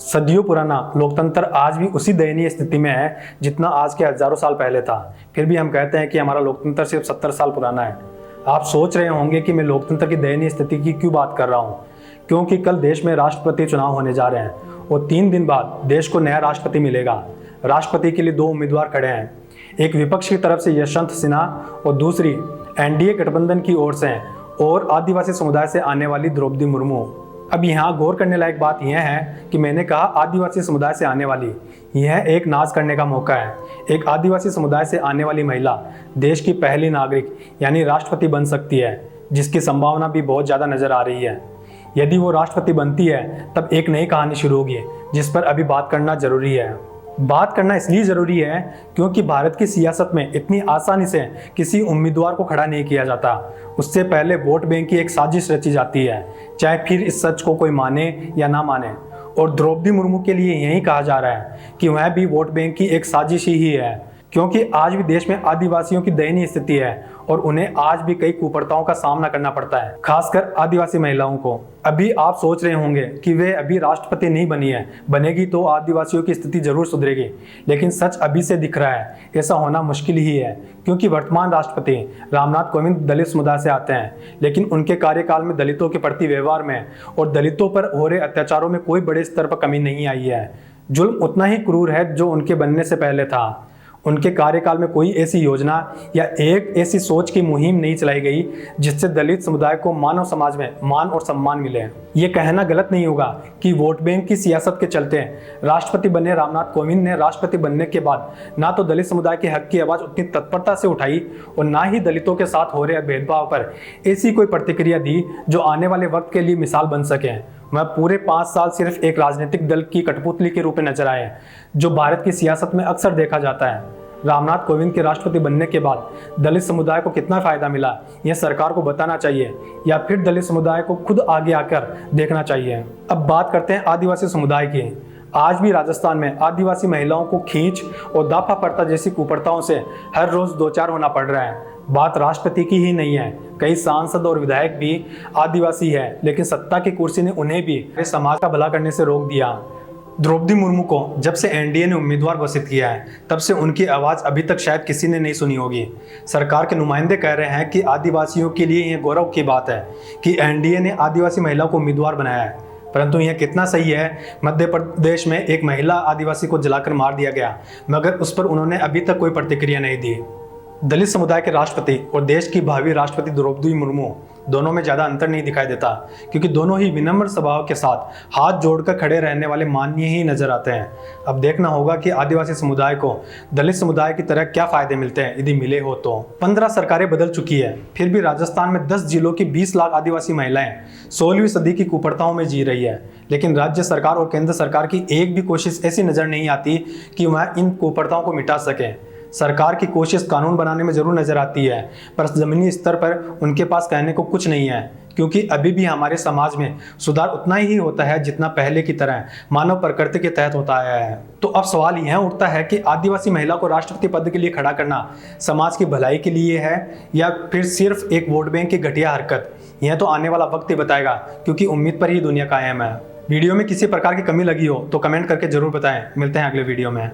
सदियों पुराना लोकतंत्र आज भी उसी दयनीय स्थिति में है जितना आज के हजारों साल पहले था। फिर भी हम कहते हैं कि हमारा लोकतंत्र सिर्फ 70 साल पुराना है। आप सोच रहे होंगे कि मैं लोकतंत्र की दयनीय स्थिति की क्यों बात कर रहा हूँ, क्योंकि कल देश में राष्ट्रपति चुनाव होने जा रहे हैं और 3 दिन बाद देश को नया राष्ट्रपति मिलेगा। राष्ट्रपति के लिए 2 उम्मीदवार खड़े हैं, एक विपक्ष की तरफ से यशवंत सिन्हा और दूसरी एनडीए गठबंधन की ओर से और आदिवासी समुदाय से आने वाली द्रौपदी मुर्मू। अब यहाँ गौर करने लायक बात यह है कि मैंने कहा आदिवासी समुदाय से आने वाली, यह एक नाज करने का मौका है। एक आदिवासी समुदाय से आने वाली महिला देश की पहली नागरिक यानी राष्ट्रपति बन सकती है, जिसकी संभावना भी बहुत ज़्यादा नजर आ रही है। यदि वो राष्ट्रपति बनती है तब एक नई कहानी शुरू होगी जिस पर अभी बात करना जरूरी है। बात करना इसलिए ज़रूरी है क्योंकि भारत की सियासत में इतनी आसानी से किसी उम्मीदवार को खड़ा नहीं किया जाता। उससे पहले वोट बैंक की एक साजिश रची जाती है, चाहे फिर इस सच को कोई माने या ना माने। और द्रौपदी मुर्मू के लिए यही कहा जा रहा है कि वह भी वोट बैंक की एक साजिश ही है, क्योंकि आज भी देश में आदिवासियों की दयनीय स्थिति है और उन्हें आज भी कई कुप्रथाओं का सामना करना पड़ता है, खासकर आदिवासी महिलाओं को। अभी आप सोच रहे होंगे कि वे अभी राष्ट्रपति नहीं बनी है, बनेगी तो आदिवासियों की स्थिति जरूर सुधरेगी, लेकिन सच अभी से दिख रहा है ऐसा होना मुश्किल ही है, क्योंकि वर्तमान राष्ट्रपति रामनाथ कोविंद दलित समुदाय से आते हैं, लेकिन उनके कार्यकाल में दलितों के प्रति व्यवहार में और दलितों पर हो रहे अत्याचारों में कोई बड़े स्तर पर कमी नहीं आई है। जुल्म उतना ही क्रूर है जो उनके बनने से पहले था। उनके कार्यकाल में कोई ऐसी योजना या एक ऐसी सोच की मुहिम नहीं चलाई गई जिससे दलित समुदाय को मानव समाज में मान और सम्मान मिले। ये कहना गलत नहीं होगा कि वोट बैंक की सियासत के चलते राष्ट्रपति बने रामनाथ कोविंद ने राष्ट्रपति बनने के बाद ना तो दलित समुदाय के हक की आवाज उतनी तत्परता से उठाई और ना ही दलितों के साथ हो रहे भेदभाव पर ऐसी कोई प्रतिक्रिया दी जो आने वाले वक्त के लिए मिसाल बन सके। वह पूरे 5 साल सिर्फ एक राजनीतिक दल की कठपुतली के रूप में नजर आए, जो भारत की सियासत में अक्सर देखा जाता है। रामनाथ कोविंद के राष्ट्रपति बनने के बाद दलित समुदाय को कितना फायदा मिला, यह सरकार को बताना चाहिए या फिर दलित समुदाय को खुद आगे आकर देखना चाहिए। अब बात करते हैं आदिवासी समुदाय की। आज भी राजस्थान में आदिवासी महिलाओं को खींच और दाफा पड़ता जैसी कुप्रथाओं से हर रोज 2-4 होना पड़ रहा है। बात राष्ट्रपति की ही नहीं है, कई सांसद और विधायक भी आदिवासी है, लेकिन सत्ता की कुर्सी ने उन्हें भी समाज का भला करने से रोक दिया। द्रौपदी मुर्मू को जब से एनडीए ने उम्मीदवार घोषित किया है तब से उनकी आवाज़ अभी तक शायद किसी ने नहीं सुनी होगी। सरकार के नुमाइंदे कह रहे हैं कि आदिवासियों के लिए यह गौरव की बात है कि एनडीए ने आदिवासी महिला को उम्मीदवार बनाया है, परंतु यह कितना सही है? मध्य प्रदेश में एक महिला आदिवासी को जलाकर मार दिया गया, मगर उस पर उन्होंने अभी तक कोई प्रतिक्रिया नहीं दी। दलित समुदाय के राष्ट्रपति और देश की भावी राष्ट्रपति द्रौपदी मुर्मू दोनों में ज़्यादा अंतर नहीं दिखाई देता, क्योंकि दोनों ही विनम्र स्वभाव के साथ हाथ जोड़कर खड़े रहने वाले माननीय ही नजर आते हैं। अब देखना होगा कि आदिवासी समुदाय को दलित समुदाय की तरह क्या फायदे मिलते हैं यदि मिले हो तो। 15 सरकारें बदल चुकी है, फिर भी राजस्थान में 10 जिलों की 20 लाख आदिवासी महिलाएं 16वीं सदी की कुप्रथाओं में जी रही है, लेकिन राज्य सरकार और केंद्र सरकार की एक भी कोशिश ऐसी नजर नहीं आती कि वह इन कुप्रथाओं को मिटा सके। सरकार की कोशिश कानून बनाने में जरूर नजर आती है, पर जमीनी स्तर पर उनके पास कहने को कुछ नहीं है, क्योंकि अभी भी हमारे समाज में सुधार उतना ही होता है जितना पहले की तरह मानव प्रकृति के तहत होता आया है। तो अब सवाल यह उठता है कि आदिवासी महिला को राष्ट्रपति पद के लिए खड़ा करना समाज की भलाई के लिए है या फिर सिर्फ एक वोट बैंक की घटिया हरकत? यह तो आने वाला वक्त ही बताएगा, क्योंकि उम्मीद पर ही दुनिया कायम है। वीडियो में किसी प्रकार की कमी लगी हो तो कमेंट करके जरूर बताएं। मिलते हैं अगले वीडियो में।